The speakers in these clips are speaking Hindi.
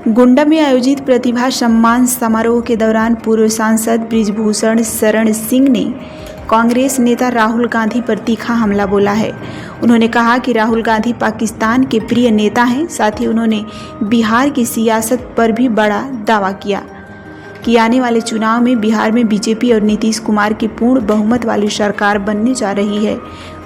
गोंडा में आयोजित प्रतिभा सम्मान समारोह के दौरान पूर्व सांसद बृजभूषण शरण सिंह ने कांग्रेस नेता राहुल गांधी पर तीखा हमला बोला है। उन्होंने कहा कि राहुल गांधी पाकिस्तान के प्रिय नेता हैं। साथ ही उन्होंने बिहार की सियासत पर भी बड़ा दावा किया कि आने वाले चुनाव में बिहार में बीजेपी और नीतीश कुमार की पूर्ण बहुमत वाली सरकार बनने जा रही है।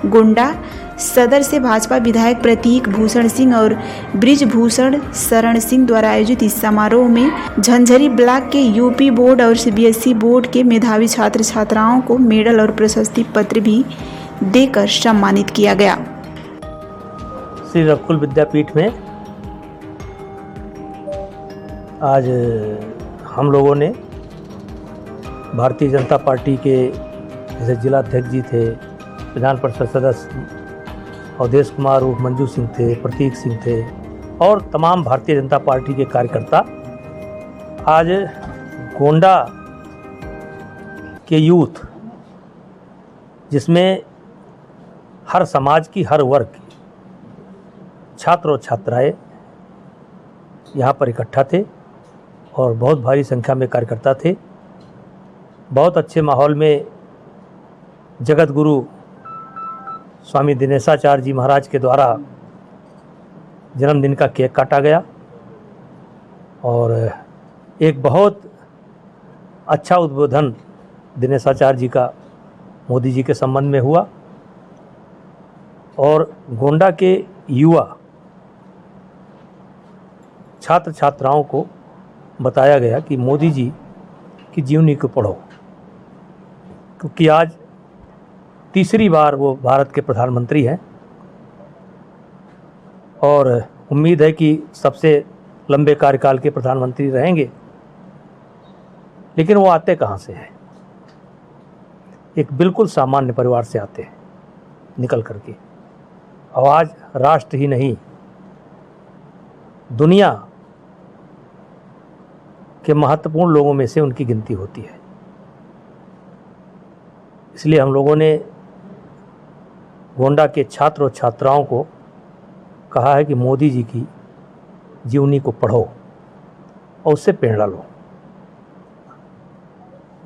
गोंडा सदर से भाजपा विधायक प्रतीक भूषण सिंह और बृजभूषण शरण सिंह द्वारा आयोजित इस समारोह में झंझरी ब्लॉक के यूपी बोर्ड और सीबीएसई बोर्ड के मेधावी छात्र छात्राओं को मेडल और प्रशस्ति पत्र भी देकर सम्मानित किया गया। श्री रघुकुल विद्यापीठ में आज हम लोगों ने भारतीय जनता पार्टी के जैसे जिला अध्यक्ष जी थे, विधान परिषद सदस्य अवधेश कुमार उर्फ मंजू सिंह थे, प्रतीक सिंह थे और तमाम भारतीय जनता पार्टी के कार्यकर्ता आज गोंडा के यूथ, जिसमें हर समाज की हर वर्ग की छात्र और छात्राएं यहाँ पर इकट्ठा थे और बहुत भारी संख्या में कार्यकर्ता थे। बहुत अच्छे माहौल में जगत गुरु स्वामी दिनेशाचार्य जी महाराज के द्वारा जन्मदिन का केक काटा गया और एक बहुत अच्छा उद्बोधन दिनेशाचार्य जी का मोदी जी के संबंध में हुआ और गोंडा के युवा छात्र छात्राओं को बताया गया कि मोदी जी की जीवनी को पढ़ो, क्योंकि आज तीसरी बार वो भारत के प्रधानमंत्री हैं और उम्मीद है कि सबसे लंबे कार्यकाल के प्रधानमंत्री रहेंगे। लेकिन वो आते कहाँ से हैं? एक बिल्कुल सामान्य परिवार से आते हैं निकल करके। और आज राष्ट्र ही नहीं, दुनिया के महत्वपूर्ण लोगों में से उनकी गिनती होती है। इसलिए हम लोगों ने गोंडा के छात्र और छात्राओं को कहा है कि मोदी जी की जीवनी को पढ़ो और उससे प्रेरणा लो।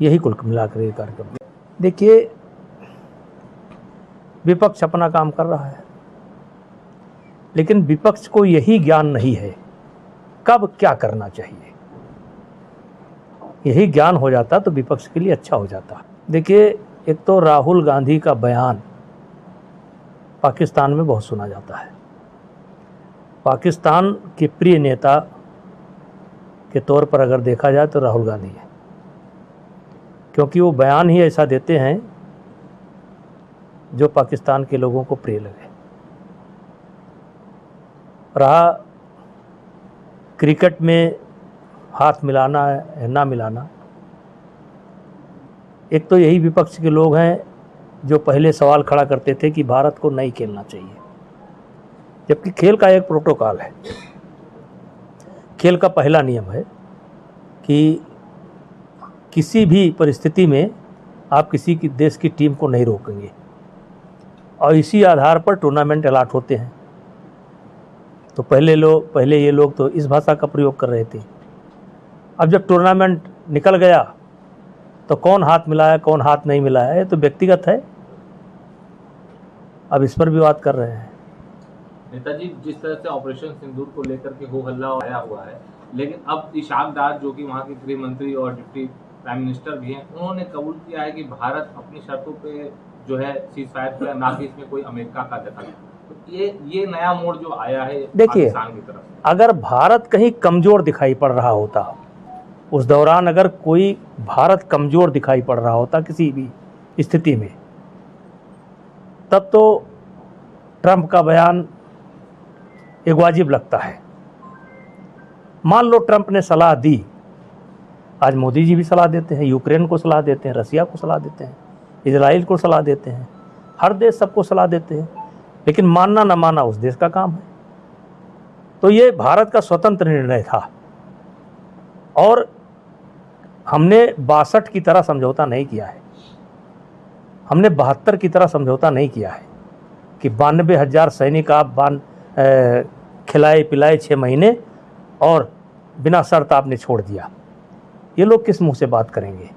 यही कुल मिलाकर ये कार्यक्रम। देखिए, विपक्ष अपना काम कर रहा है, लेकिन विपक्ष को यही ज्ञान नहीं है कब क्या करना चाहिए। यही ज्ञान हो जाता तो विपक्ष के लिए अच्छा हो जाता। देखिए, एक तो राहुल गांधी का बयान पाकिस्तान में बहुत सुना जाता है। पाकिस्तान के प्रिय नेता के तौर पर अगर देखा जाए तो राहुल गांधी है, क्योंकि वो बयान ही ऐसा देते हैं जो पाकिस्तान के लोगों को प्रिय लगे। रहा क्रिकेट में हाथ मिलाना है ना मिलाना, एक तो यही विपक्ष के लोग हैं जो पहले सवाल खड़ा करते थे कि भारत को नहीं खेलना चाहिए, जबकि खेल का एक प्रोटोकॉल है। खेल का पहला नियम है कि किसी भी परिस्थिति में आप किसी की देश की टीम को नहीं रोकेंगे और इसी आधार पर टूर्नामेंट अलॉट होते हैं। तो पहले ये लोग तो इस भाषा का प्रयोग कर रहे थे। अब जब टूर्नामेंट निकल गया तो कौन हाथ मिलाया कौन हाथ नहीं मिलाया, ये तो व्यक्तिगत है। अब इस पर भी बात कर रहे हैं। नेताजी, जिस तरह से ऑपरेशन सिंदूर को लेकर के हो हल्ला आया हुआ है, लेकिन अब इशाक डार जो कि वहाँ के गृह मंत्री और डिप्टी प्राइम मिनिस्टर भी हैं, उन्होंने कबूल किया है कि भारत अपनी शर्तों पे जो है सीज फायर किया, ना कि इसमें कोई अमेरिका का दखल। तो ये नया मोड़ जो आया है पाकिस्तान की तरफ, अगर भारत कहीं कमजोर दिखाई पड़ रहा होता, उस दौरान अगर कोई भारत कमजोर दिखाई पड़ रहा होता किसी भी स्थिति में, तब तो ट्रंप का बयान एक वाजिब लगता है। मान लो ट्रंप ने सलाह दी, आज मोदी जी भी सलाह देते हैं, यूक्रेन को सलाह देते हैं, रसिया को सलाह देते हैं, इजराइल को सलाह देते हैं, हर देश सबको सलाह देते हैं, लेकिन मानना ना मानना उस देश का काम है। तो ये भारत का स्वतंत्र निर्णय था और हमने 62 की तरह समझौता नहीं किया है, हमने 72 की तरह समझौता नहीं किया है कि 92,000 सैनिक आप खिलाए पिलाए 6 महीने और बिना शर्त आपने छोड़ दिया। ये लोग किस मुंह से बात करेंगे?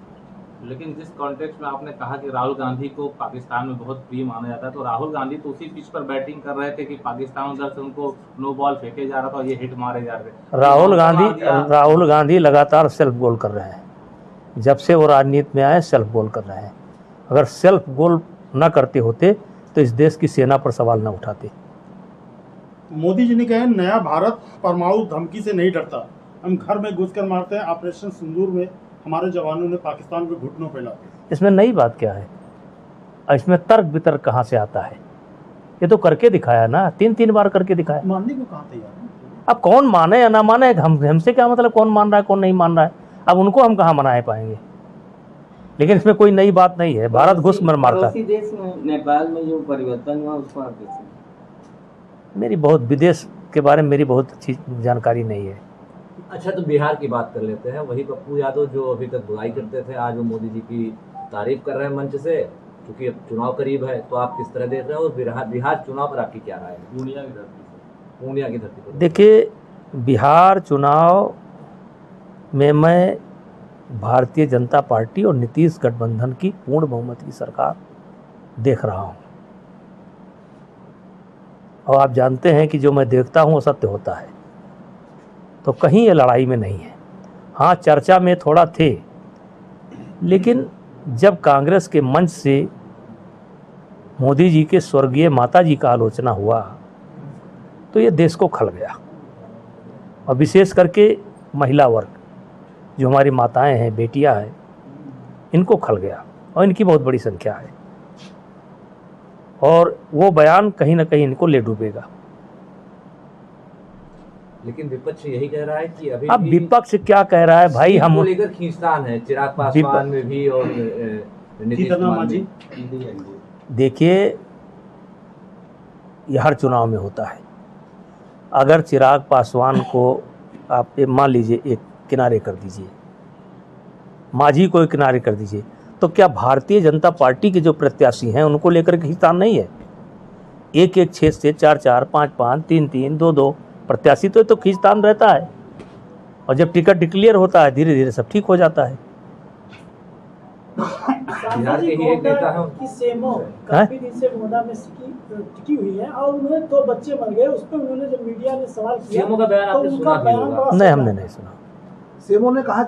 लेकिन जिस कॉन्टेक्स्ट में आपने कहा कि राहुल गांधी को पाकिस्तान में बहुत प्रिय माना जाता है, तो राहुल गांधी तो उसी पिच पर बैटिंग कर रहे थे कि पाकिस्तान उधर से उनको नो बॉल फेंके जा रहा था और ये हिट मारे जा रहे थे। राहुल गांधी लगातार सेल्फ गोल कर रहे हैं। जब से वो राजनीति में आए सेल्फ गोल कर रहे हैं। अगर सेल्फ गोल न करते होते तो इस देश की सेना पर सवाल न उठाते। मोदी जी ने कहा नया भारत परमाणु धमकी से नहीं डरता, हम घर में घुसकर मारते हैं। ऑपरेशन सिंदूर में हमारे जवानों ने पाकिस्तान को घुटनों पे लाते। इसमें नई बात क्या है? इसमें तर्क वितर्क कहाँ से आता है? ये तो करके दिखाया ना, 3 बार करके दिखाया। मानने को कहाँ तैयार है? अब कौन माने या ना माने, हमसे क्या मतलब कौन मान रहा है कौन नहीं मान रहा है? अब उनको हम कहाँ मनाए पाएंगे? लेकिन इसमें कोई नई बात नहीं है। भारत घुस मर मारता है। देश में नेपाल में जो परिवर्तन हुआ उसको आप कैसे? मेरी बहुत विदेश के बारे में मेरी बहुत अच्छी जानकारी नहीं है। अच्छा, तो बिहार की बात कर लेते हैं। वही पप्पू यादव जो अभी तक बुराई करते थे, आज वो मोदी जी की तारीफ कर रहे हैं मंच से। क्योंकि अब चुनाव करीब है, तो आप किस तरह देख रहे हो? और बिहार चुनाव पर आपकी क्या राय है? पूर्णिया की धरती पर देखिए, बिहार चुनाव में मैं भारतीय जनता पार्टी और नीतीश गठबंधन की पूर्ण बहुमत की सरकार देख रहा हूँ। और आप जानते हैं कि जो मैं देखता हूँ वो सत्य होता है। तो कहीं ये लड़ाई में नहीं है। हाँ, चर्चा में थोड़ा थे, लेकिन जब कांग्रेस के मंच से मोदी जी के स्वर्गीय माता जी का आलोचना हुआ तो ये देश को खल गया। और विशेष करके महिला वर्ग, जो हमारी माताएं हैं, बेटियां हैं, इनको खल गया। और इनकी बहुत बड़ी संख्या है। और वो बयान कहीं ना कहीं इनको ले डूबेगा। लेकिन विपक्ष यही कह रहा है कि अभी अब विपक्ष क्या कह रहा है भाई? हम लेकर खींचतान है, चिराग पासवान में भी और नीतीश कुमार जी। देखिए, यह हर चुनाव में होता है। अगर चिराग पासवान को आप मान लीजिए एक किनारे कर दीजिए, मांझी को एक किनारे कर दीजिए, तो क्या भारतीय जनता पार्टी के जो प्रत्याशी हैं उनको लेकर खींचतान नहीं है? 1-1 6 से 4-4 5-5 3-3 2-2 प्रत्याशी तो खींचतान रहता है। और जब टिकट डिक्लेयर होता है धीरे धीरे सब ठीक हो जाता है। बिहार के ही एक नेता हैं कि सेमो काफी दिन से गोदा में टिकी हुई है और उन्होंने 2 बच्चे मर गए। उस पर उन्होंने जब मीडिया ने सवाल किया, सेमो का बयान आपने सुना भी होगा। नहीं, हमने नहीं सुना। सेमो ने कहा